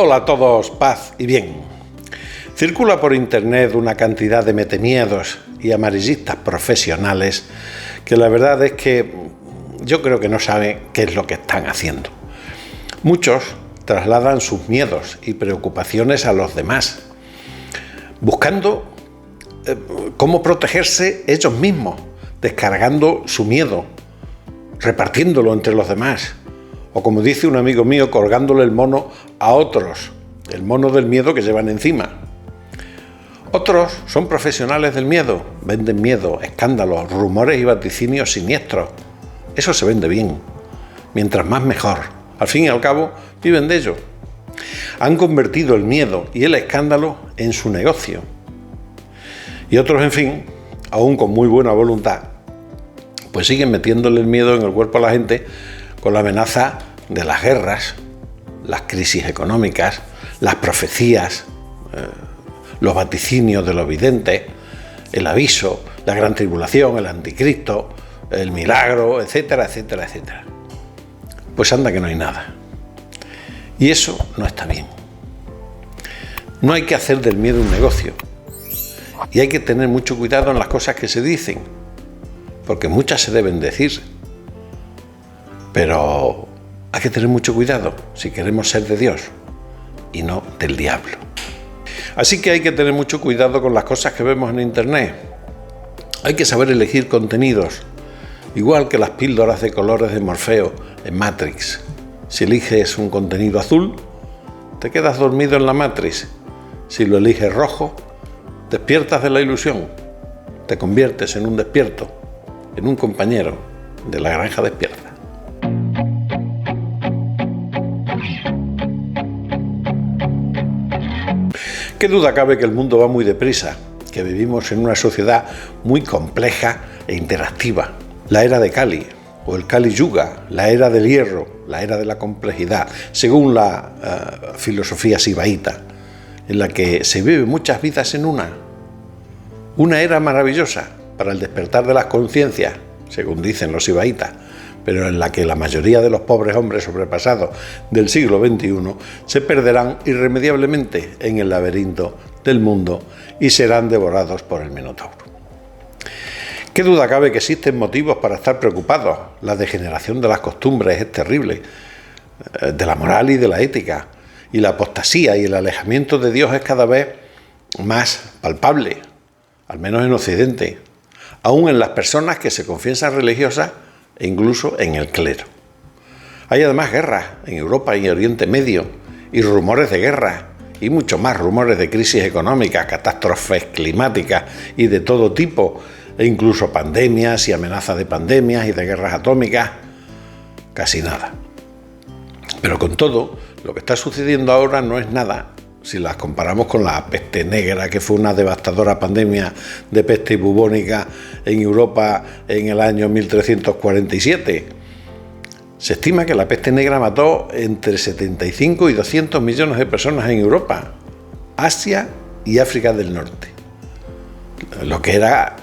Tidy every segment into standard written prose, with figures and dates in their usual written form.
Hola a todos, paz y bien. Circula por internet una cantidad de metemiedos y amarillistas profesionales que la verdad es que yo creo que no saben qué es lo que están haciendo. Muchos trasladan sus miedos y preocupaciones a los demás, buscando cómo protegerse ellos mismos, descargando su miedo, repartiéndolo entre los demás. O como dice un amigo mío, colgándole el mono a otros, el mono del miedo que llevan encima. Otros son profesionales del miedo, venden miedo, escándalos, rumores y vaticinios siniestros. Eso se vende bien, mientras más mejor. Al fin y al cabo, viven de ello. Han convertido el miedo y el escándalo en su negocio. Y otros, en fin, aún con muy buena voluntad, pues siguen metiéndole el miedo en el cuerpo a la gente con la amenaza de las guerras, las crisis económicas, las profecías, los vaticinios de los videntes, el aviso, la gran tribulación, el anticristo, el milagro, etcétera, etcétera, etcétera. Pues anda que no hay nada. Y eso no está bien. No hay que hacer del miedo un negocio. Y hay que tener mucho cuidado en las cosas que se dicen, porque muchas se deben decir. Pero hay que tener mucho cuidado si queremos ser de Dios y no del diablo. Así que hay que tener mucho cuidado con las cosas que vemos en internet. Hay que saber elegir contenidos, igual que las píldoras de colores de Morfeo en Matrix. Si eliges un contenido azul, te quedas dormido en la Matrix. Si lo eliges rojo, despiertas de la ilusión. Te conviertes en un despierto, en un compañero de la granja despierta. Qué duda cabe que el mundo va muy deprisa, que vivimos en una sociedad muy compleja e interactiva. La era de Kali, o el Kali Yuga, la era del hierro, la era de la complejidad, según la filosofía sibaíta, en la que se vive muchas vidas en una era maravillosa para el despertar de las conciencias, según dicen los sibaítas, pero en la que la mayoría de los pobres hombres sobrepasados del siglo XXI se perderán irremediablemente en el laberinto del mundo y serán devorados por el Minotauro. Qué duda cabe que existen motivos para estar preocupados. La degeneración de las costumbres es terrible, de la moral y de la ética, y la apostasía y el alejamiento de Dios es cada vez más palpable, al menos en Occidente, aún en las personas que se confiesan religiosas e incluso en el clero. Hay además guerras en Europa y Oriente Medio, y rumores de guerra, y mucho más rumores de crisis económicas, catástrofes climáticas y de todo tipo, e incluso pandemias y amenazas de pandemias y de guerras atómicas. Casi nada. Pero con todo, lo que está sucediendo ahora no es nada si las comparamos con la peste negra, que fue una devastadora pandemia de peste bubónica en Europa en el año 1347. Se estima que la peste negra mató entre 75 y 200 millones de personas en Europa, Asia y África del Norte, lo que era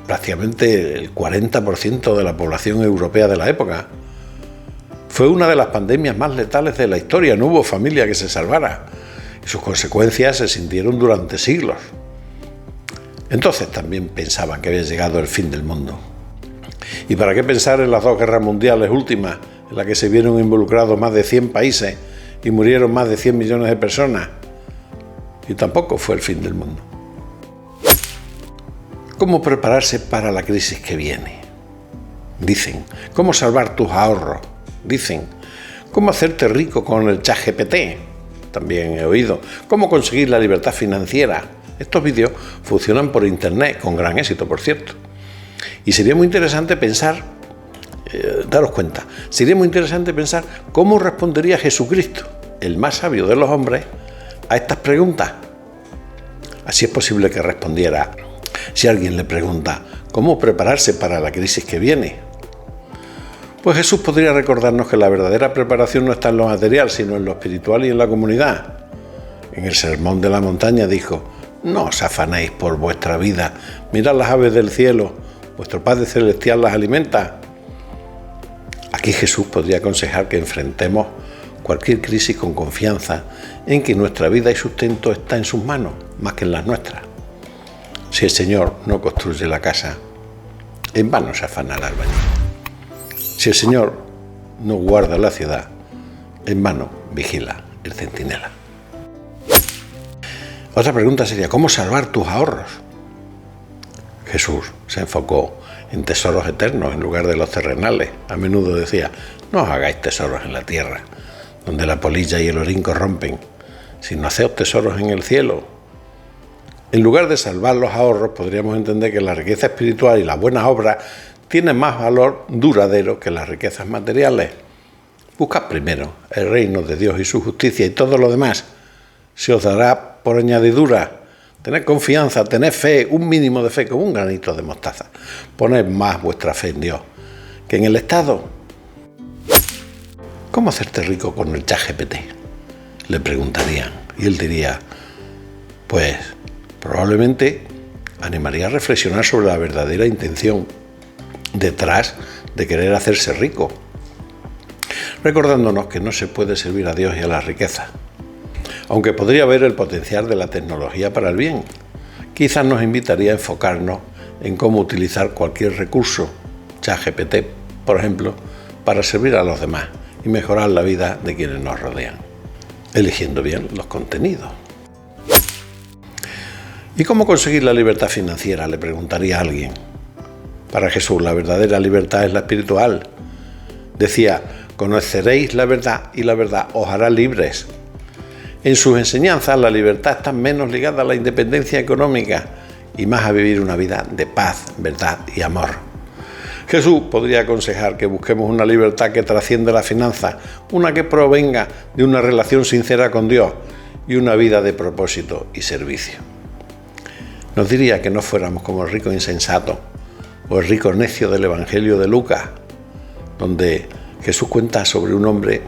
prácticamente el 40% de la población europea de la época. Fue una de las pandemias más letales de la historia, no hubo familia que se salvara. Y sus consecuencias se sintieron durante siglos. Entonces también pensaban que había llegado el fin del mundo. ¿Y para qué pensar en las dos guerras mundiales últimas, en las que se vieron involucrados más de 100 países y murieron más de 100 millones de personas? Y tampoco fue el fin del mundo. ¿Cómo prepararse para la crisis que viene? Dicen. ¿Cómo salvar tus ahorros? Dicen. ¿Cómo hacerte rico con el ChatGPT? También he oído. ¿Cómo conseguir la libertad financiera? Estos vídeos funcionan por internet, con gran éxito, por cierto. Y sería muy interesante pensar, daros cuenta, sería muy interesante pensar cómo respondería Jesucristo, el más sabio de los hombres, a estas preguntas. Así es posible que respondiera, si alguien le pregunta, ¿cómo prepararse para la crisis que viene? Pues Jesús podría recordarnos que la verdadera preparación no está en lo material, sino en lo espiritual y en la comunidad. En el Sermón de la Montaña dijo, no os afanéis por vuestra vida, mirad las aves del cielo, vuestro Padre Celestial las alimenta. Aquí Jesús podría aconsejar que enfrentemos cualquier crisis con confianza en que nuestra vida y sustento está en sus manos, más que en las nuestras. Si el Señor no construye la casa, en vano se afana el albañil. Si el Señor no guarda la ciudad, en vano vigila el centinela. Otra pregunta sería, ¿cómo salvar tus ahorros? Jesús se enfocó en tesoros eternos en lugar de los terrenales. A menudo decía, no os hagáis tesoros en la tierra, donde la polilla y el orín corrompen, sino haceos tesoros en el cielo. En lugar de salvar los ahorros, podríamos entender que la riqueza espiritual y las buenas obras tienen más valor duradero que las riquezas materiales. Buscad primero el reino de Dios y su justicia, y todo lo demás se os dará por añadidura. Tened confianza, tened fe, un mínimo de fe, como un granito de mostaza. Poned más vuestra fe en Dios que en el Estado. ¿Cómo hacerte rico con el ChatGPT?, le preguntarían. Y él diría, pues probablemente animaría a reflexionar sobre la verdadera intención detrás de querer hacerse rico, recordándonos que no se puede servir a Dios y a las riquezas. Aunque podría ver el potencial de la tecnología para el bien, quizás nos invitaría a enfocarnos en cómo utilizar cualquier recurso, ChatGPT, por ejemplo, para servir a los demás y mejorar la vida de quienes nos rodean, eligiendo bien los contenidos. ¿Y cómo conseguir la libertad financiera?, le preguntaría a alguien. Para Jesús, la verdadera libertad es la espiritual. Decía, conoceréis la verdad y la verdad os hará libres. En sus enseñanzas, la libertad está menos ligada a la independencia económica y más a vivir una vida de paz, verdad y amor. Jesús podría aconsejar que busquemos una libertad que trasciende la finanza, una que provenga de una relación sincera con Dios y una vida de propósito y servicio. Nos diría que no fuéramos como el rico insensato o el rico necio del Evangelio de Lucas, donde Jesús cuenta sobre un hombre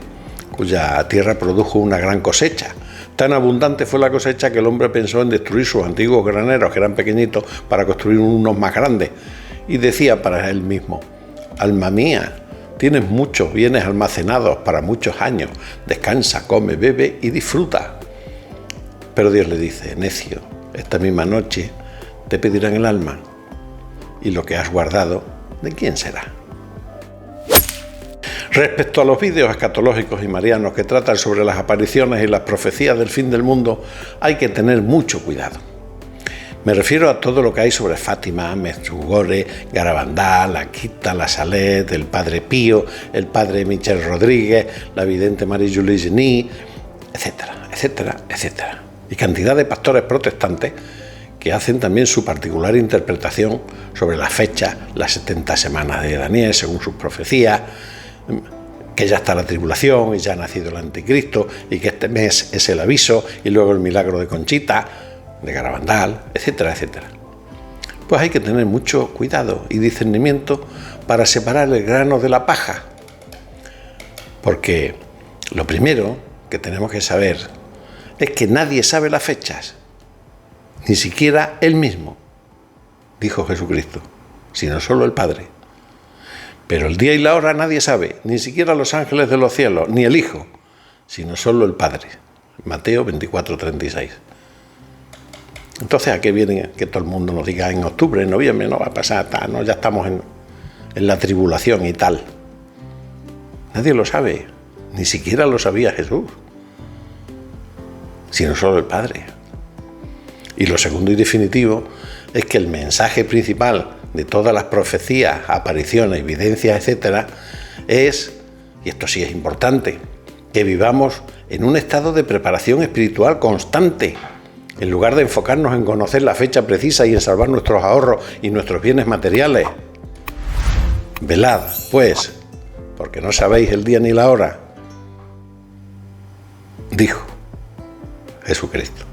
cuya tierra produjo una gran cosecha. Tan abundante fue la cosecha que el hombre pensó en destruir sus antiguos graneros, que eran pequeñitos, para construir unos más grandes. Y decía para él mismo, alma mía, tienes muchos bienes almacenados para muchos años, descansa, come, bebe y disfruta. Pero Dios le dice, necio, esta misma noche te pedirán el alma, y lo que has guardado, ¿de quién será? Respecto a los vídeos escatológicos y marianos que tratan sobre las apariciones y las profecías del fin del mundo, hay que tener mucho cuidado. Me refiero a todo lo que hay sobre Fátima, Medjugorje, Garabandal, La Quita, La Salet, el Padre Pío, el Padre Michel Rodríguez, la vidente Marie-Julie Geny, etcétera, etcétera, etcétera. Y cantidad de pastores protestantes que hacen también su particular interpretación sobre la fecha, las 70 semanas de Daniel, según sus profecías, que ya está la tribulación y ya ha nacido el anticristo y que este mes es el aviso y luego el milagro de Conchita, de Garabandal, etcétera, etcétera. Pues hay que tener mucho cuidado y discernimiento para separar el grano de la paja, porque lo primero que tenemos que saber es que nadie sabe las fechas, ni siquiera él mismo, dijo Jesucristo, sino solo el Padre. Pero el día y la hora nadie sabe, ni siquiera los ángeles de los cielos, ni el Hijo, sino solo el Padre. Mateo 24:36. Entonces, ¿a qué viene que todo el mundo nos diga en octubre, en noviembre, no va a pasar, no, ya estamos en la tribulación y tal? Nadie lo sabe, ni siquiera lo sabía Jesús, sino solo el Padre. Y lo segundo y definitivo es que el mensaje principal de todas las profecías, apariciones, evidencias, etcétera, es, y esto sí es importante, que vivamos en un estado de preparación espiritual constante, en lugar de enfocarnos en conocer la fecha precisa y en salvar nuestros ahorros y nuestros bienes materiales. Velad, pues, porque no sabéis el día ni la hora, dijo Jesucristo,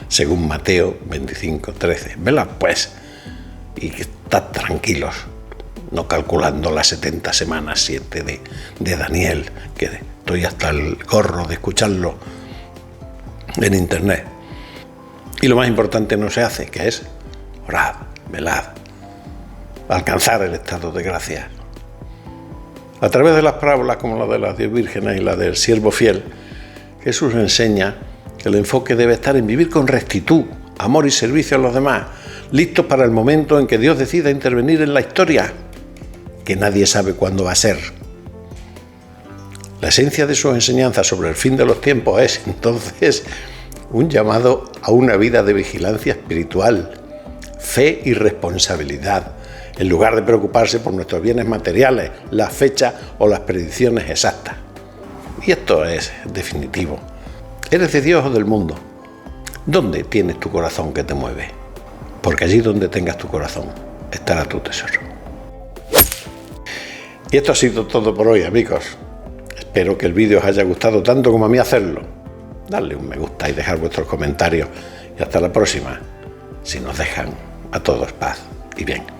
según Mateo 25:13. Velad, pues, y estad tranquilos, no calculando las 70 semanas 7 de Daniel, que estoy hasta el gorro de escucharlo en internet. Y lo más importante no se hace, que es orad, velad, alcanzar el estado de gracia. A través de las parábolas como la de las 10 vírgenes y la del siervo fiel, Jesús enseña que el enfoque debe estar en vivir con rectitud, amor y servicio a los demás, listos para el momento en que Dios decida intervenir en la historia, que nadie sabe cuándo va a ser. La esencia de sus enseñanzas sobre el fin de los tiempos es, entonces, un llamado a una vida de vigilancia espiritual, fe y responsabilidad, en lugar de preocuparse por nuestros bienes materiales, las fechas o las predicciones exactas. Y esto es definitivo. ¿Eres de Dios o del mundo? ¿Dónde tienes tu corazón que te mueve? Porque allí donde tengas tu corazón estará tu tesoro. Y esto ha sido todo por hoy, amigos. Espero que el vídeo os haya gustado tanto como a mí hacerlo. Darle un me gusta y dejar vuestros comentarios. Y hasta la próxima. Si nos dejan, a todos paz y bien.